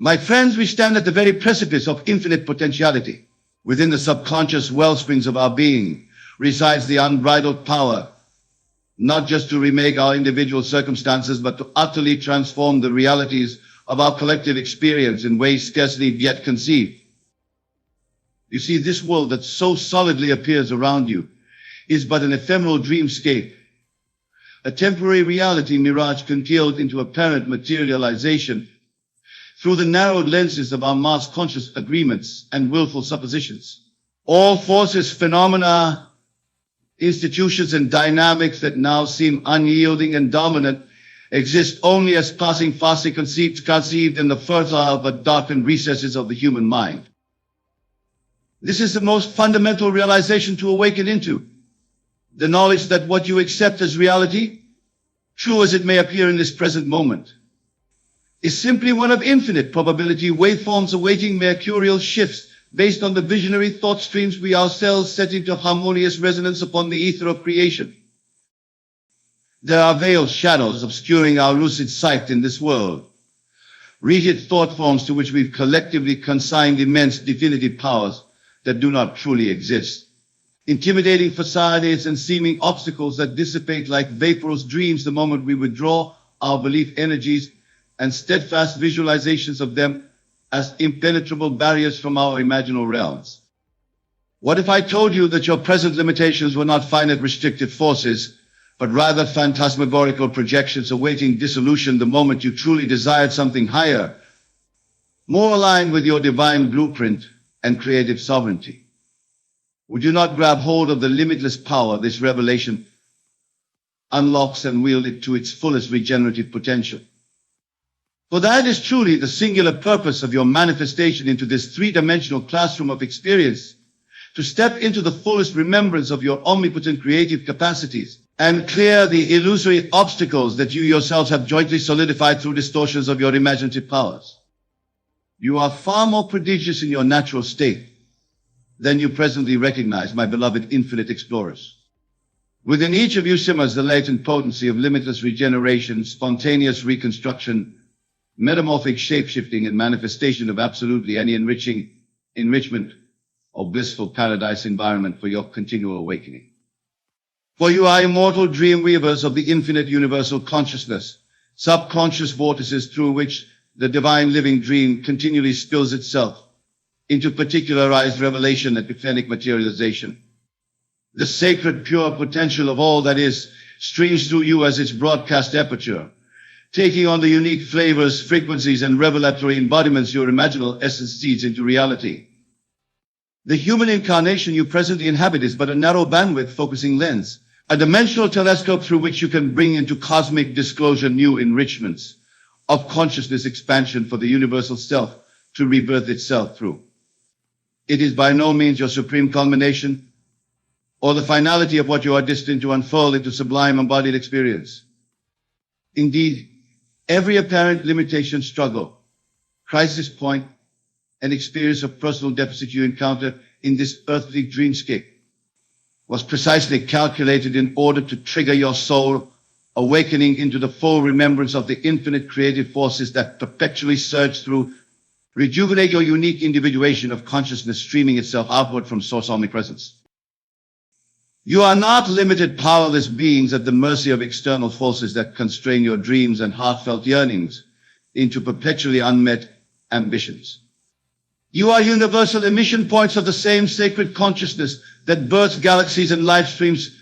My friends, we stand at the very precipice of infinite potentiality. Within the subconscious wellsprings of our being resides the unbridled power, not just to remake our individual circumstances, but to utterly transform the realities of our collective experience in ways scarcely yet conceived. You see, this world that so solidly appears around you is but an ephemeral dreamscape, a temporary reality mirage congealed into apparent materialization through the narrowed lenses of our mass conscious agreements and willful suppositions. All forces, phenomena, institutions, and dynamics that now seem unyielding and dominant exist only as passing fancy conceived in the fertile but darkened recesses of the human mind. This is the most fundamental realization to awaken into. The knowledge that what you accept as reality, true as it may appear in this present moment, is simply one of infinite probability waveforms awaiting mercurial shifts based on the visionary thought streams we ourselves set into harmonious resonance upon the ether of creation. There are veiled shadows obscuring our lucid sight in this world, rigid thought forms to which we've collectively consigned immense definitive powers that do not truly exist, intimidating facades and seeming obstacles that dissipate like vaporous dreams the moment we withdraw our belief energies and steadfast visualizations of them as impenetrable barriers from our imaginal realms. What if I told you that your present limitations were not finite restrictive forces, but rather phantasmagorical projections awaiting dissolution the moment you truly desired something higher, more aligned with your divine blueprint and creative sovereignty? Would you not grab hold of the limitless power this revelation unlocks and wield it to its fullest regenerative potential? For that is truly the singular purpose of your manifestation into this three-dimensional classroom of experience, to step into the fullest remembrance of your omnipotent creative capacities and clear the illusory obstacles that you yourselves have jointly solidified through distortions of your imaginative powers. You are far more prodigious in your natural state than you presently recognize, my beloved infinite explorers. Within each of you simmers the latent potency of limitless regeneration, spontaneous reconstruction, metamorphic shape-shifting, and manifestation of absolutely any enrichment or blissful paradise environment for your continual awakening. For you are immortal dream weavers of the infinite universal consciousness, subconscious vortices through which the divine living dream continually spills itself into particularized revelation and epiphanic materialization. The sacred pure potential of all that is streams through you as its broadcast aperture, taking on the unique flavors, frequencies, and revelatory embodiments your imaginal essence seeds into reality. The human incarnation you presently inhabit is but a narrow bandwidth focusing lens, a dimensional telescope through which you can bring into cosmic disclosure new enrichments of consciousness expansion for the universal self to rebirth itself through. It is by no means your supreme culmination or the finality of what you are destined to unfold into sublime embodied experience. Indeed, every apparent limitation, struggle, crisis point, and experience of personal deficit you encounter in this earthly dreamscape was precisely calculated in order to trigger your soul awakening into the full remembrance of the infinite creative forces that perpetually surge through, rejuvenate your unique individuation of consciousness streaming itself outward from source omnipresence. You are not limited, powerless beings at the mercy of external forces that constrain your dreams and heartfelt yearnings into perpetually unmet ambitions. You are universal emission points of the same sacred consciousness that births galaxies and life streams,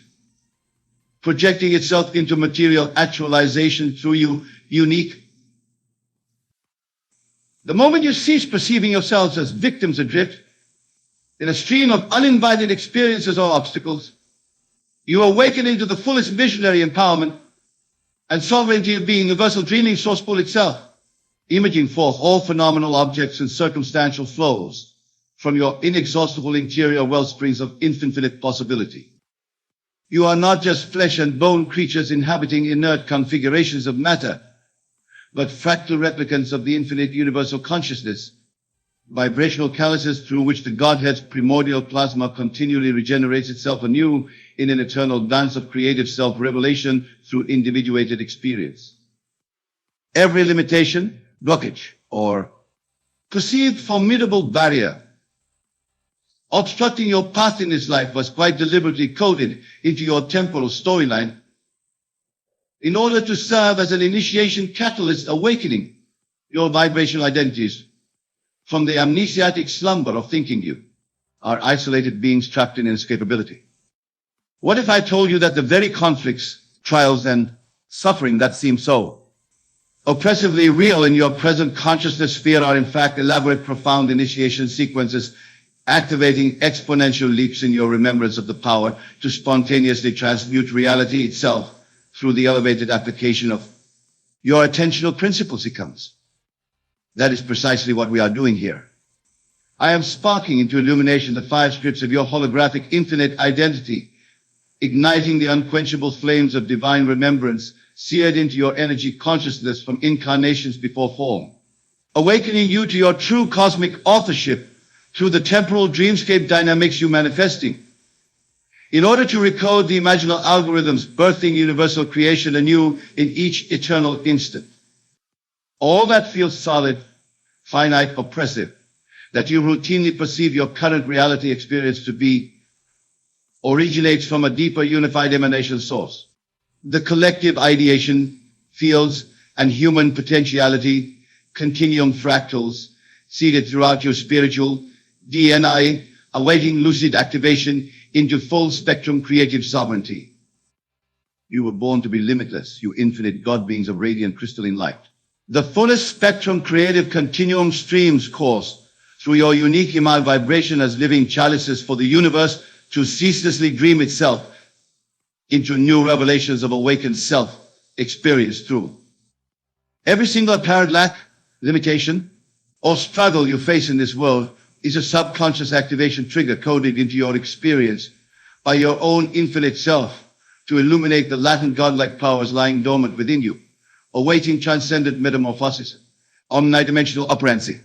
projecting itself into material actualization through you, unique. The moment you cease perceiving yourselves as victims adrift in a stream of uninvited experiences or obstacles, you awaken into the fullest visionary empowerment and sovereignty of being universal dreaming source pool itself, imaging forth all phenomenal objects and circumstantial flows from your inexhaustible interior wellsprings of infinite possibility. You are not just flesh and bone creatures inhabiting inert configurations of matter, but fractal replicants of the infinite universal consciousness, vibrational calyces through which the Godhead's primordial plasma continually regenerates itself anew in an eternal dance of creative self-revelation through individuated experience. Every limitation, blockage, or perceived formidable barrier obstructing your path in this life was quite deliberately coded into your temporal storyline in order to serve as an initiation catalyst awakening your vibrational identities from the amnesiatic slumber of thinking you are isolated beings trapped in inescapability. What if I told you that the very conflicts, trials, and suffering that seem so oppressively real in your present consciousness sphere are in fact elaborate, profound initiation sequences activating exponential leaps in your remembrance of the power to spontaneously transmute reality itself through the elevated application of your attentional principle sequence? That is precisely what we are doing here. I am sparking into illumination the 5 strips of your holographic infinite identity, igniting the unquenchable flames of divine remembrance seared into your energy consciousness from incarnations before form, awakening you to your true cosmic authorship through the temporal dreamscape dynamics you manifesting, in order to recode the imaginal algorithms birthing universal creation anew in each eternal instant. All that feels solid, finite, oppressive, that you routinely perceive your current reality experience to be, originates from a deeper unified emanation source. The collective ideation, fields, and human potentiality, continuum fractals, seated throughout your spiritual DNA, awaiting lucid activation into full spectrum creative sovereignty. You were born to be limitless, you infinite God beings of radiant crystalline light. The fullest spectrum creative continuum streams course through your unique iman vibration as living chalices for the universe to ceaselessly dream itself into new revelations of awakened self experienced through every single apparent lack, limitation, or struggle you face in this world is a subconscious activation trigger coded into your experience by your own infinite self to illuminate the latent godlike powers lying dormant within you, awaiting transcendent metamorphosis, omnidimensional operancy.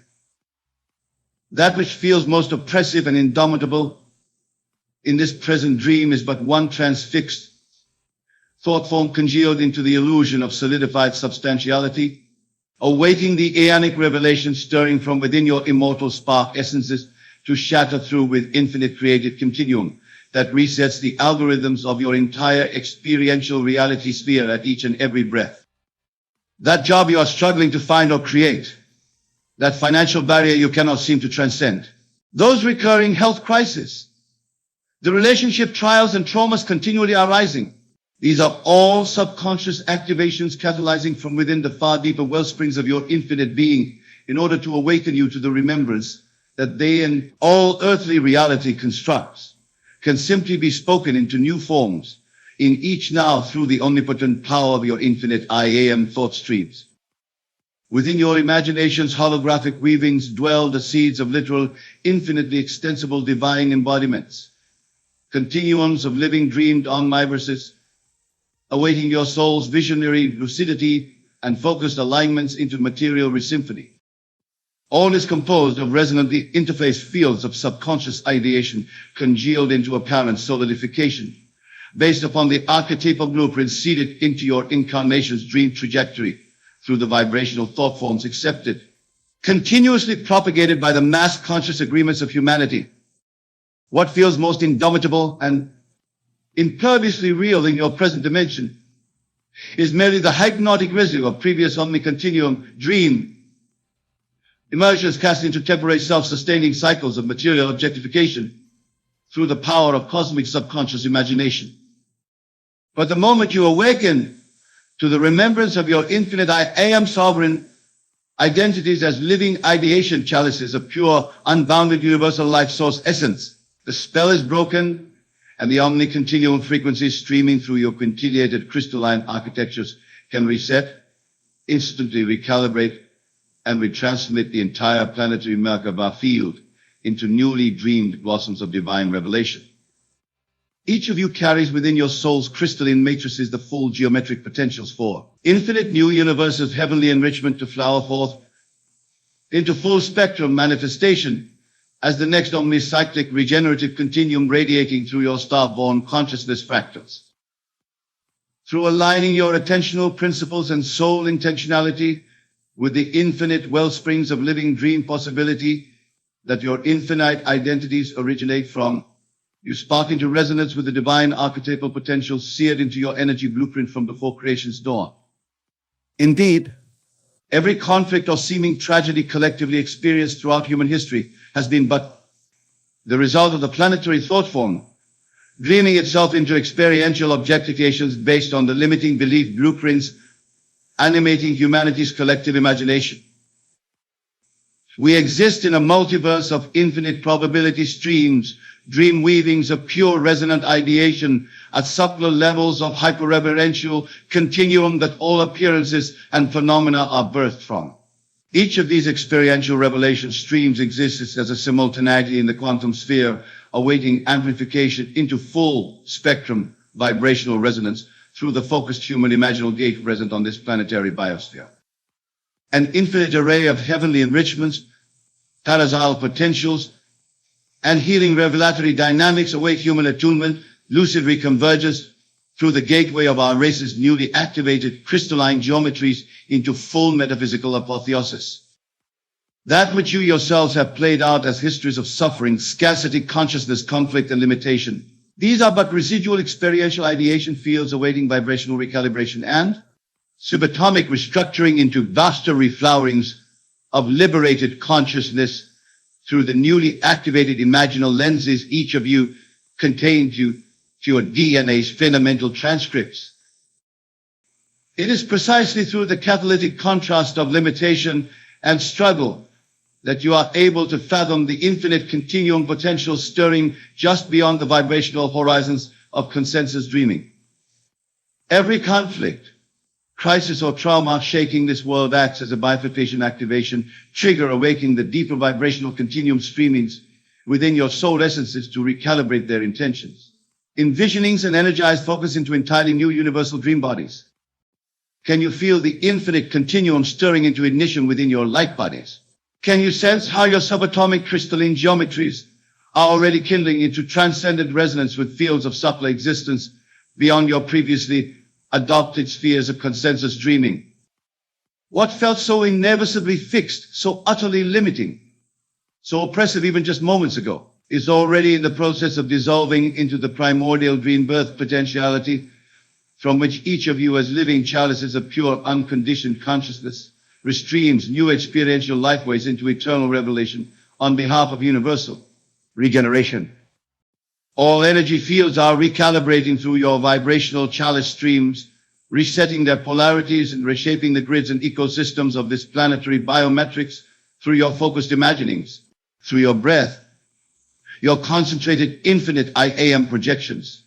That which feels most oppressive and indomitable in this present dream is but one transfixed thought form congealed into the illusion of solidified substantiality, awaiting the aeonic revelation stirring from within your immortal spark essences to shatter through with infinite creative continuum that resets the algorithms of your entire experiential reality sphere at each and every breath. That job you are struggling to find or create, that financial barrier you cannot seem to transcend, those recurring health crises, the relationship trials and traumas continually arising, these are all subconscious activations catalyzing from within the far deeper wellsprings of your infinite being in order to awaken you to the remembrance that they and all earthly reality constructs can simply be spoken into new forms in each now through the omnipotent power of your infinite I am thought streams. Within your imagination's holographic weavings dwell the seeds of literal, infinitely extensible divine embodiments, continuums of living dreamed omniverses, awaiting your soul's visionary lucidity and focused alignments into material resymphony. All is composed of resonantly interfaced fields of subconscious ideation congealed into apparent solidification, based upon the archetypal blueprint seeded into your incarnation's dream trajectory through the vibrational thought forms accepted, continuously propagated by the mass conscious agreements of humanity. What feels most indomitable and imperviously real in your present dimension is merely the hypnotic residue of previous omni-continuum dream immersions cast into temporary self-sustaining cycles of material objectification through the power of cosmic subconscious imagination. But the moment you awaken to the remembrance of your infinite I am sovereign identities as living ideation chalices of pure, unbounded universal life source essence, the spell is broken and the omni-continuum frequencies streaming through your quintillated crystalline architectures can reset, instantly recalibrate, and retransmit the entire planetary Merkaba field into newly dreamed blossoms of divine revelation. Each of you carries within your soul's crystalline matrices the full geometric potentials for infinite new universes of heavenly enrichment to flower forth into full spectrum manifestation as the next omnicyclic regenerative continuum radiating through your star-born consciousness fractals. Through aligning your attentional principles and soul intentionality with the infinite wellsprings of living dream possibility that your infinite identities originate from. You spark into resonance with the divine archetypal potential seared into your energy blueprint from before creation's dawn. Indeed, every conflict or seeming tragedy collectively experienced throughout human history has been but the result of the planetary thought form, dreaming itself into experiential objectifications based on the limiting belief blueprints animating humanity's collective imagination. We exist in a multiverse of infinite probability streams, dream weavings of pure resonant ideation at subtler levels of hyperreverential continuum that all appearances and phenomena are birthed from. Each of these experiential revelation streams exists as a simultaneity in the quantum sphere, awaiting amplification into full spectrum vibrational resonance through the focused human imaginal gate present on this planetary biosphere. An infinite array of heavenly enrichments, parasile potentials, and healing revelatory dynamics await human attunement, lucid reconvergence through the gateway of our race's newly activated crystalline geometries into full metaphysical apotheosis. That which you yourselves have played out as histories of suffering, scarcity, consciousness, conflict, and limitation. These are but residual experiential ideation fields awaiting vibrational recalibration and subatomic restructuring into vaster reflowerings of liberated consciousness through the newly activated imaginal lenses each of you contain to your DNA's fundamental transcripts. It is precisely through the catalytic contrast of limitation and struggle that you are able to fathom the infinite continuum potential stirring just beyond the vibrational horizons of consensus dreaming. Every conflict, crisis, or trauma shaking this world acts as a bifurcation activation trigger, awakening the deeper vibrational continuum streamings within your soul essences to recalibrate their intentions. Envisionings and energized focus into entirely new universal dream bodies. Can you feel the infinite continuum stirring into ignition within your light bodies? Can you sense how your subatomic crystalline geometries are already kindling into transcendent resonance with fields of subtler existence beyond your previously adopted spheres of consensus dreaming? What felt so inevitably fixed, so utterly limiting, so oppressive even just moments ago, is already in the process of dissolving into the primordial dream birth potentiality from which each of you as living chalices of pure unconditioned consciousness restreams new experiential lifeways into eternal revelation on behalf of universal regeneration. All energy fields are recalibrating through your vibrational chalice streams, resetting their polarities and reshaping the grids and ecosystems of this planetary biometrics through your focused imaginings, through your breath, your concentrated infinite I am projections.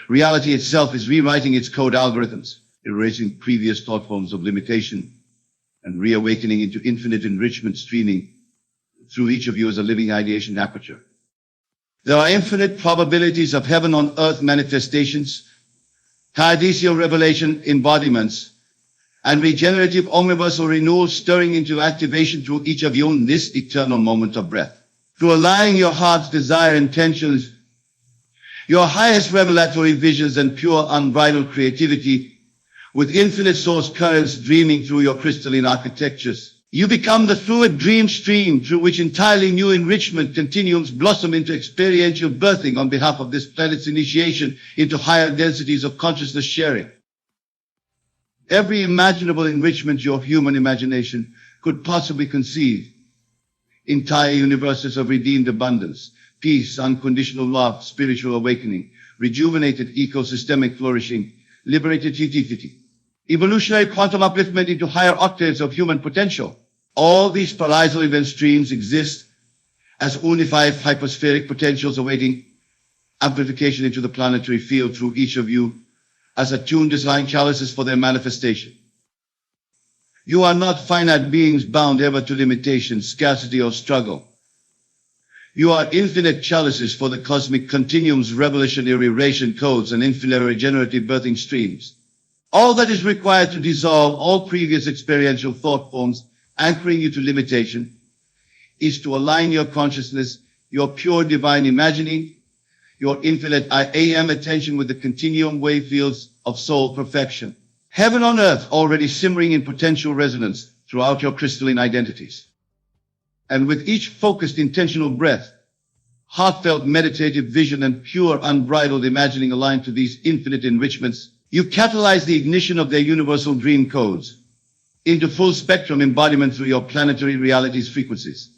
Reality itself is rewriting its code algorithms, erasing previous thought forms of limitation and reawakening into infinite enrichment streaming through each of you as a living ideation aperture. There are infinite probabilities of heaven on earth manifestations, Caedicial revelation embodiments, and regenerative omniversal renewal stirring into activation through each of you in this eternal moment of breath. Through aligning your heart's desire intentions, your highest revelatory visions and pure unbridled creativity, with infinite source currents dreaming through your crystalline architectures, you become the fluid dream stream through which entirely new enrichment continuums blossom into experiential birthing on behalf of this planet's initiation into higher densities of consciousness sharing. Every imaginable enrichment your human imagination could possibly conceive, entire universes of redeemed abundance, peace, unconditional love, spiritual awakening, rejuvenated ecosystemic flourishing, liberated utility, evolutionary quantum upliftment into higher octaves of human potential. All these parallel event streams exist as unified hyperspheric potentials awaiting amplification into the planetary field through each of you as attuned design chalices for their manifestation. You are not finite beings bound ever to limitation, scarcity, or struggle. You are infinite chalices for the cosmic continuum's revolutionary ration codes and infinite regenerative birthing streams. All that is required to dissolve all previous experiential thought forms anchoring you to limitation is to align your consciousness, your pure divine imagining, your infinite I am attention with the continuum wave fields of soul perfection. Heaven on earth already simmering in potential resonance throughout your crystalline identities. And with each focused, intentional breath, heartfelt meditative vision, and pure, unbridled imagining aligned to these infinite enrichments, you catalyze the ignition of their universal dream codes into full spectrum embodiment through your planetary reality's frequencies.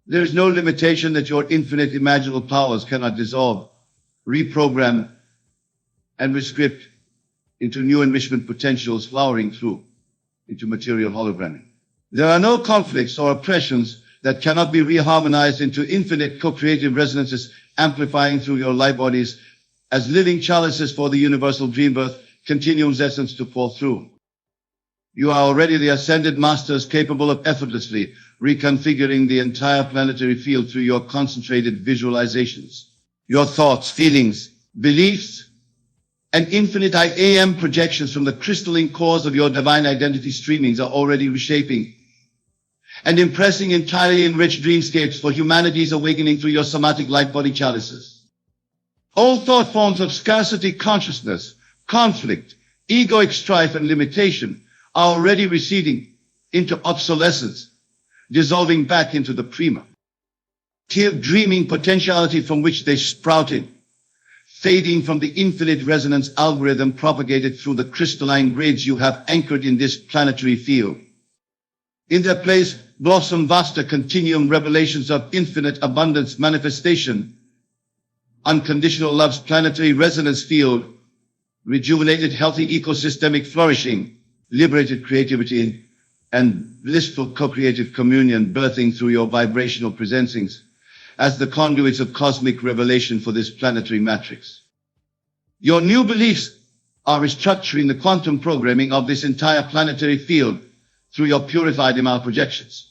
There is no limitation that your infinite imaginable powers cannot dissolve, reprogram, and rescript into new enrichment potentials flowering through into material hologramming. There are no conflicts or oppressions that cannot be reharmonized into infinite co-creative resonances, amplifying through your light bodies as living chalices for the universal dream birth continuum's essence to pour through. You are already the ascended masters capable of effortlessly reconfiguring the entire planetary field through your concentrated visualizations. Your thoughts, feelings, beliefs, and infinite I am projections from the crystalline cores of your divine identity streamings are already reshaping and impressing entirely enriched dreamscapes for humanity's awakening through your somatic light body chalices. All thought forms of scarcity consciousness, conflict, egoic strife, and limitation are already receding into obsolescence, dissolving back into the prima dreaming potentiality from which they sprouted, fading from the infinite resonance algorithm propagated through the crystalline grids you have anchored in this planetary field. In their place blossom vaster continuum revelations of infinite abundance manifestation, unconditional love's planetary resonance field, rejuvenated healthy ecosystemic flourishing, liberated creativity, and blissful co-creative communion birthing through your vibrational presencings as the conduits of cosmic revelation for this planetary matrix. Your new beliefs are restructuring the quantum programming of this entire planetary field through your purified Imal projections.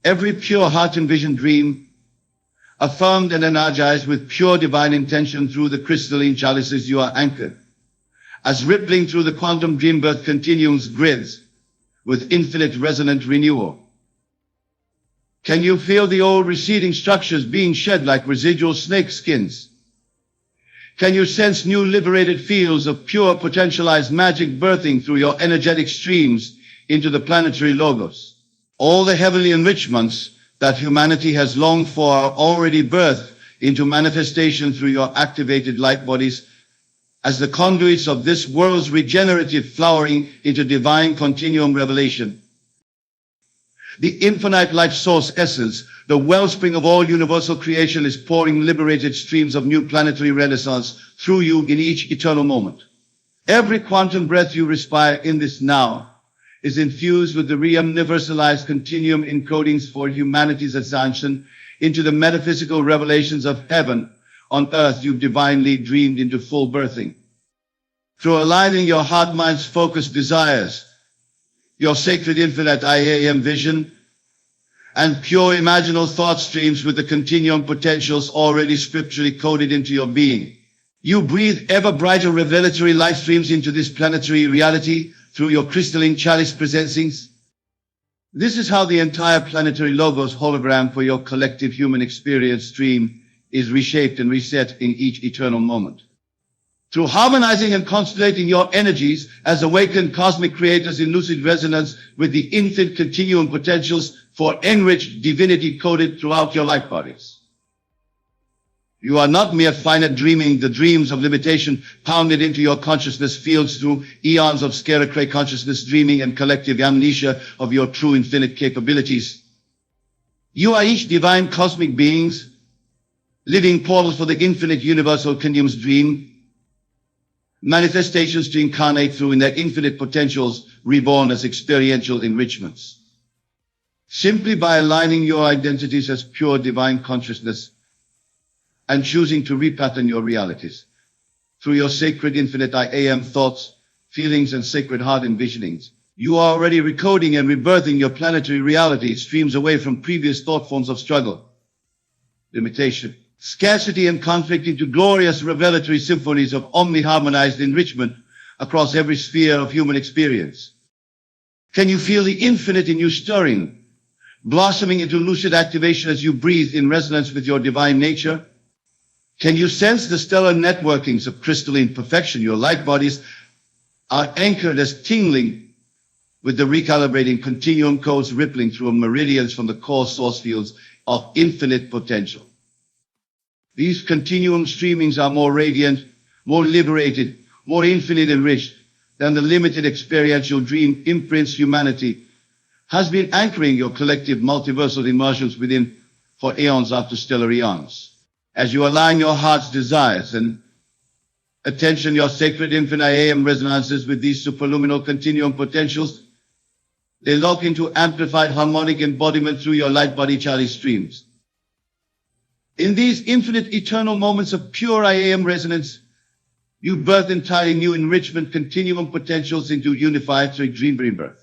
Every pure heart envisioned dream, affirmed and energized with pure divine intention through the crystalline chalices you are anchored, as rippling through the quantum dream birth continuum's grids with infinite resonant renewal. Can you feel the old receding structures being shed like residual snake skins? Can you sense new liberated fields of pure potentialized magic birthing through your energetic streams into the planetary logos? All the heavenly enrichments that humanity has longed for are already birthed into manifestation through your activated light bodies as the conduits of this world's regenerative flowering into divine continuum revelation. The infinite life source essence, the wellspring of all universal creation, is pouring liberated streams of new planetary renaissance through you in each eternal moment. Every quantum breath you respire in this now is infused with the re-universalized continuum encodings for humanity's ascension into the metaphysical revelations of heaven on earth you've divinely dreamed into full birthing. Through aligning your heart-mind's focused desires, your sacred infinite I am vision, and pure imaginal thought streams with the continuum potentials already scripturally coded into your being, you breathe ever brighter revelatory life streams into this planetary reality through your crystalline chalice presencings. This is how the entire planetary logos hologram for your collective human experience stream is reshaped and reset in each eternal moment. Through harmonizing and constellating your energies as awakened cosmic creators in lucid resonance with the infinite continuum potentials for enriched divinity coded throughout your life bodies. You are not mere finite dreaming the dreams of limitation pounded into your consciousness fields through eons of scarecrow consciousness dreaming and collective amnesia of your true infinite capabilities. You are each divine cosmic beings, living portals for the infinite universal continuum's dream, manifestations to incarnate through in their infinite potentials, reborn as experiential enrichments. Simply by aligning your identities as pure divine consciousness and choosing to repattern your realities through your sacred infinite I am thoughts, feelings, and sacred heart envisionings, you are already recoding and rebirthing your planetary reality streams away from previous thought forms of struggle, limitation, scarcity, and conflict into glorious revelatory symphonies of omni-harmonized enrichment across every sphere of human experience. Can you feel the infinite in you stirring, blossoming into lucid activation as you breathe in resonance with your divine nature? Can you sense the stellar networkings of crystalline perfection? Your light bodies are anchored as tingling, with the recalibrating continuum codes rippling through meridians from the core source fields of infinite potential. These continuum streamings are more radiant, more liberated, more infinite enriched than the limited experiential dream imprints humanity has been anchoring your collective multiversal immersions within for eons after stellar eons. As you align your heart's desires and attention, your sacred infinite AM resonances with these superluminal continuum potentials, they lock into amplified harmonic embodiment through your light body chalice streams. In these infinite eternal moments of pure IAM resonance, you birth entirely new enrichment continuum potentials into unified dream rebirth.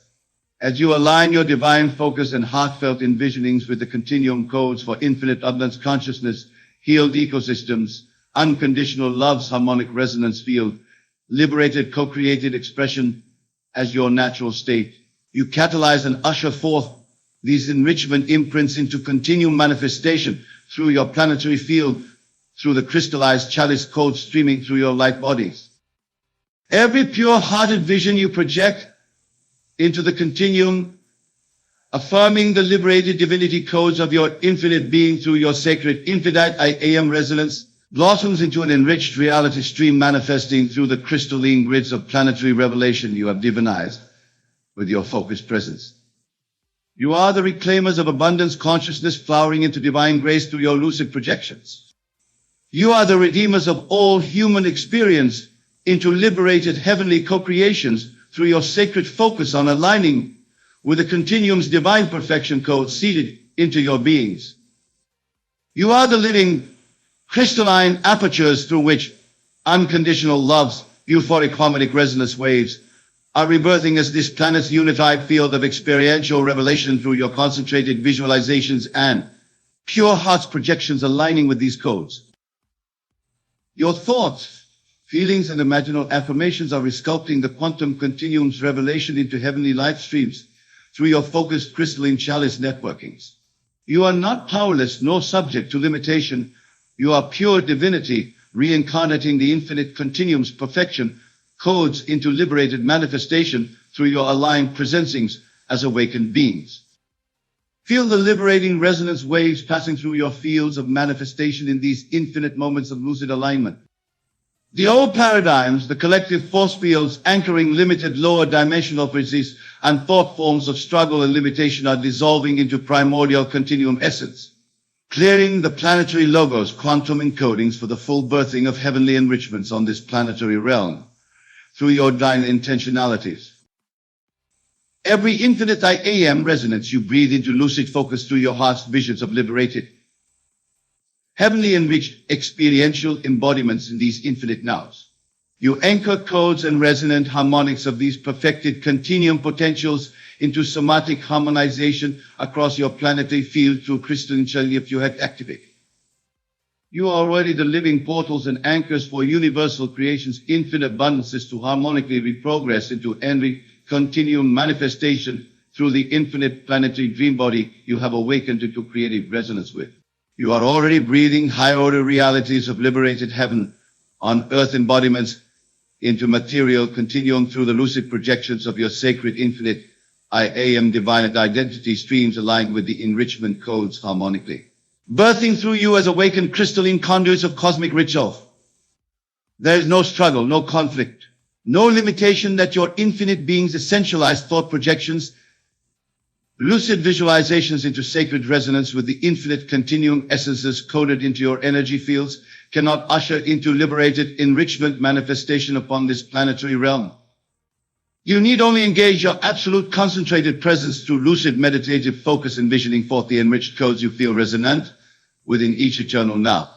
As you align your divine focus and heartfelt envisionings with the continuum codes for infinite abundance consciousness, healed ecosystems, unconditional love's harmonic resonance field, liberated co-created expression as your natural state, you catalyze and usher forth these enrichment imprints into continuum manifestation through your planetary field, through the crystallized chalice code streaming through your light bodies. Every pure-hearted vision you project into the continuum, affirming the liberated divinity codes of your infinite being through your sacred infinite I AM resonance, blossoms into an enriched reality stream manifesting through the crystalline grids of planetary revelation you have divinized with your focused presence. You are the reclaimers of abundance consciousness flowering into divine grace through your lucid projections. You are the redeemers of all human experience into liberated heavenly co-creations through your sacred focus on aligning with the continuum's divine perfection code seeded into your beings. You are the living crystalline apertures through which unconditional love's euphoric harmonic resonance waves are rebirthing as this planet's unified field of experiential revelation through your concentrated visualizations and pure heart's projections aligning with these codes. Your thoughts, feelings, and imaginal affirmations are resculpting the quantum continuum's revelation into heavenly light streams through your focused crystalline chalice networkings. You are not powerless nor subject to limitation. You are pure divinity, reincarnating the infinite continuum's perfection codes into liberated manifestation through your aligned presencings as awakened beings. Feel the liberating resonance waves passing through your fields of manifestation in these infinite moments of lucid alignment. The old paradigms, the collective force fields anchoring limited lower dimensional frequencies and thought forms of struggle and limitation are dissolving into primordial continuum essence, clearing the planetary logos quantum encodings for the full birthing of heavenly enrichments on this planetary realm through your divine intentionalities. Every infinite I AM resonance you breathe into lucid focus through your heart's visions of liberated, heavenly enriched experiential embodiments in these infinite nows. You anchor codes and resonant harmonics of these perfected continuum potentials into somatic harmonization across your planetary field through crystalline chalice if you had activated. You are already the living portals and anchors for universal creation's infinite abundances to harmonically reprogress into every continuum manifestation through the infinite planetary dream body you have awakened into creative resonance with. You are already breathing high-order realities of liberated heaven on earth embodiments into material continuum through the lucid projections of your sacred infinite I AM divine identity streams aligned with the enrichment codes harmonically, birthing through you as awakened crystalline conduits of cosmic ritual. There is no struggle, no conflict, no limitation that your infinite being's essentialized thought projections, lucid visualizations into sacred resonance with the infinite continuum essences coded into your energy fields cannot usher into liberated enrichment manifestation upon this planetary realm. You need only engage your absolute concentrated presence through lucid meditative focus, envisioning forth the enriched codes you feel resonant within each eternal now.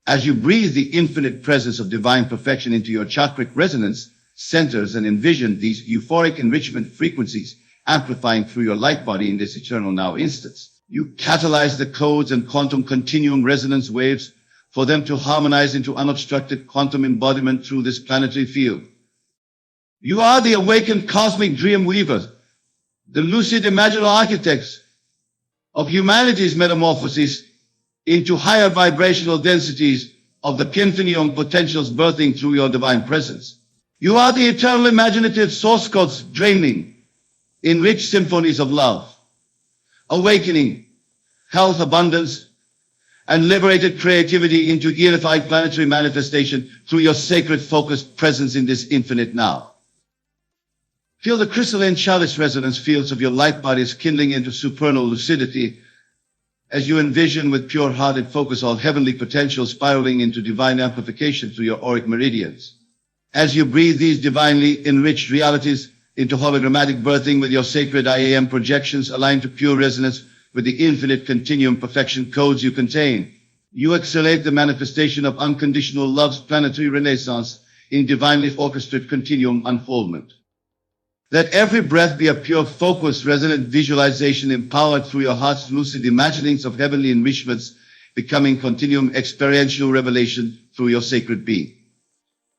As you breathe the infinite presence of divine perfection into your chakric resonance centers and envision these euphoric enrichment frequencies amplifying through your light body in this eternal now instance, you catalyze the codes and quantum continuum resonance waves for them to harmonize into unobstructed quantum embodiment through this planetary field. You are the awakened cosmic dream weavers, the lucid imaginal architects of humanity's metamorphosis into higher vibrational densities of the continuum potentials birthing through your divine presence. You are the eternal imaginative source codes draining enriched symphonies of love, awakening, health, abundance, and liberated creativity into unified planetary manifestation through your sacred focused presence in this infinite now. Feel the crystalline chalice resonance fields of your light bodies kindling into supernal lucidity as you envision with pure-hearted focus all heavenly potential spiraling into divine amplification through your auric meridians. As you breathe these divinely enriched realities into hologrammatic birthing with your sacred IAM projections aligned to pure resonance with the infinite continuum perfection codes you contain, you accelerate the manifestation of unconditional love's planetary renaissance in divinely orchestrated continuum unfoldment. Let every breath be a pure, focused, resonant visualization empowered through your heart's lucid imaginings of heavenly enrichments, becoming continuum experiential revelation through your sacred being.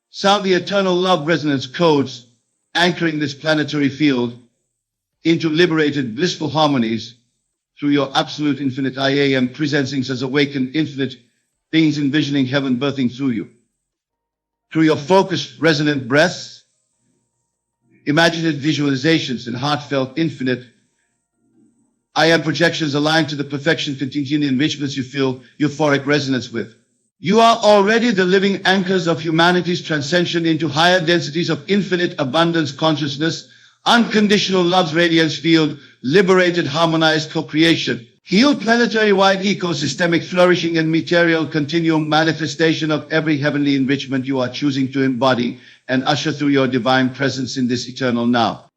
Sound the eternal love resonance codes, anchoring this planetary field into liberated, blissful harmonies through your absolute infinite IAM presencing as awakened infinite beings envisioning heaven birthing through you. Through your focused, resonant breaths, imaginative visualizations, and heartfelt infinite I am projections aligned to the perfection continuing enrichments you feel euphoric resonance with. You are already the living anchors of humanity's transcension into higher densities of infinite abundance consciousness, unconditional love's radiance field, liberated harmonized co-creation, healed planetary-wide ecosystemic flourishing and material continuum manifestation of every heavenly enrichment you are choosing to embody and usher through your divine presence in this eternal now.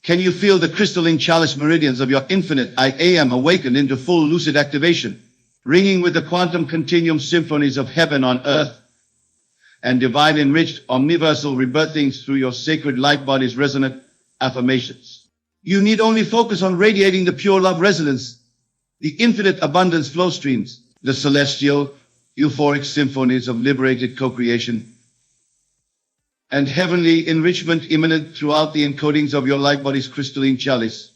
Can you feel the crystalline chalice meridians of your infinite I am awakened into full lucid activation, ringing with the quantum continuum symphonies of heaven on earth, and divine enriched omniversal rebirthings through your sacred light body's resonant affirmations? You need only focus on radiating the pure love resonance, the infinite abundance flow streams, the celestial, euphoric symphonies of liberated co-creation, and heavenly enrichment immanent throughout the encodings of your light body's crystalline chalice.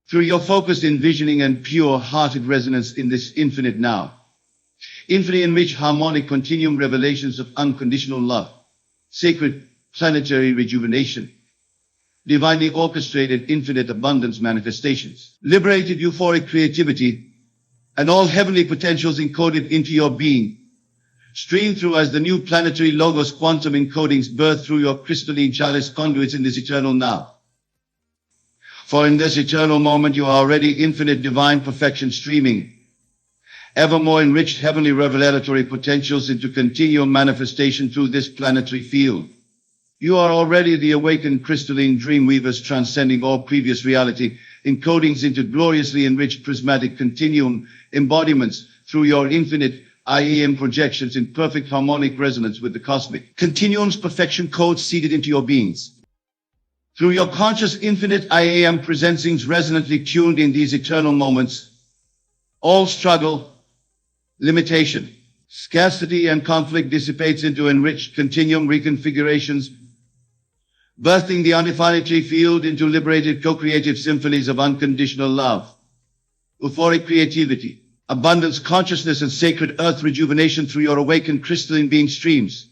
Through your focused envisioning and pure-hearted resonance in this infinite now, infinitely enriched harmonic continuum revelations of unconditional love, sacred planetary rejuvenation, divinely orchestrated infinite abundance manifestations, liberated euphoric creativity, and all heavenly potentials encoded into your being, stream through as the new planetary logos quantum encodings birth through your crystalline chalice conduits in this eternal now. For in this eternal moment you are already infinite divine perfection streaming, ever more enriched heavenly revelatory potentials into continual manifestation through this planetary field. You are already the awakened crystalline dream weavers transcending all previous reality, encodings into gloriously enriched prismatic continuum embodiments through your infinite IAM projections in perfect harmonic resonance with the cosmic continuum's perfection codes seeded into your beings. Through your conscious infinite IAM presensings resonantly tuned in these eternal moments, all struggle, limitation, scarcity, and conflict dissipates into enriched continuum reconfigurations, birthing the undefinitely field into liberated co-creative symphonies of unconditional love, euphoric creativity, abundance consciousness, and sacred earth rejuvenation through your awakened crystalline being streams.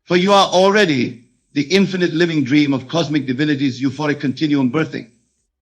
For you are already the infinite living dream of cosmic divinity's euphoric continuum birthing.